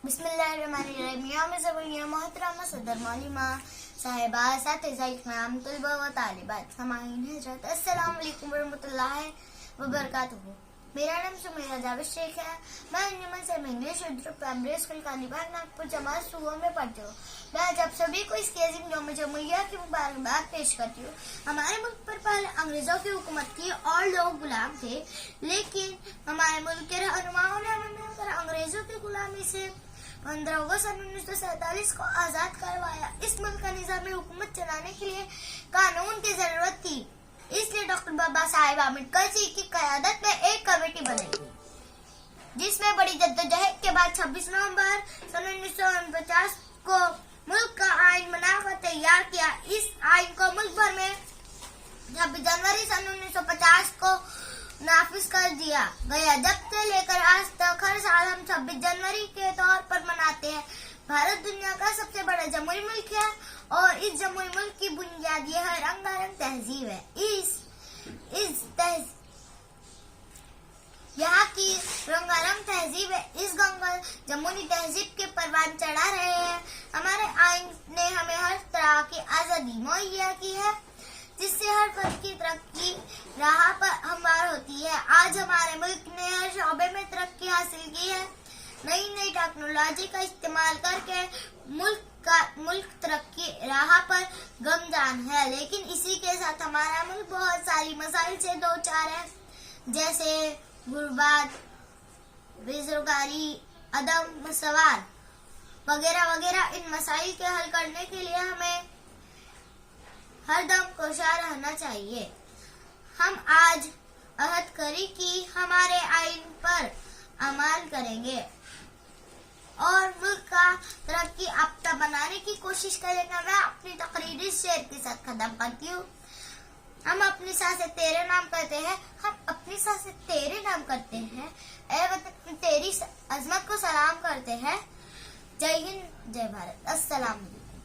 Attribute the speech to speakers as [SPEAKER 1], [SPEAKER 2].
[SPEAKER 1] बिस्मिल्लाहिर्रहमानिर्रहीम। मोहतरमा सदर मौलिमा साहिबा साथीज़ इकराम तलबा व तालिबात समाईन हज़रत अस्सलाम वालेकुम वरहमतुल्लाहि वबरकातुहू। मेरा नाम सुमेरा जावेद शेख है। मैं अंजुमन से English Urdu primary school Kalibagh Nagpur जमात सुबह में पढ़ती हूँ। मैं आज आप सभी को इसके अजीम यौम जमहूरिया की मुबारकबाद पेश करती हूँ। हमारे मुल्क पर पहले अंग्रेजों की हुकूमत थी और लोग गुलाम थे, लेकिन हमारे मुल्क के रहनुमाओं ने हमें मिलकर अंग्रेजों की गुलामी से 15 अगस्त 1947 को आजाद करवाया। इस मुल्क का निजाम हुकूमत चलाने के लिए कानून की जरूरत थी, इसलिए डॉक्टर बाबा साहेब अम्बेडकर जी की क़यादत में एक कमेटी बनी, जिसमें बड़ी जद्दोजहद के बाद 26 नवंबर 1949 को मुल्क का आइन बनाकर तैयार किया। इस आइन को मुल्क भर में 26 जनवरी 1950 को नाफिज कर दिया गया। जब से लेकर आज तक हर साल हम 26 जनवरी के तौर पर मनाते हैं। भारत दुनिया का सबसे बड़ा जमहूरी मुल्क है और इस जमहूरी मुल्क की बुनियाद यह रंगारंग तहजीब है। यहाँ की रंगारंग तहजीब है। इस जमहूरी तहजीब के परवान चढ़ा रहे हैं। हमारे आइन ने हमें हर तरह की आजादी मुहैया की है, जिससे हर फर्द की तरक्की राह पर हमवार होती है। आज हमारे मुल्क ने हर शोबे में तरक्की हासिल की है। नई नई टेक्नोलॉजी का इस्तेमाल करके मुल्क तरक्की राह पर गमजान है, लेकिन इसी के साथ हमारा मुल्क बहुत सारी मसाइल से दो चार है, जैसे गुर्बत, बेरोजगारी, अदम मसवार वगैरह वगैरह। इन मसाइल के हल करने के लिए हमें हरदम कोशिश रहना चाहिए। हम आज अहद करी कि हमारे आइन पर अमल करेंगे और मुल्क का तरक्की याफ्ता बनाने की कोशिश करेंगे। मैं अपनी तकरीर इस शेर के साथ खत्म करती हूँ। हम अपनी सांसें तेरे नाम करते हैं, हम अपनी सांसें तेरे नाम करते हैं। ऐ वतन तेरी अजमत को सलाम करते हैं। जय हिंद, जय भारत, अस्सलाम वालेकुम।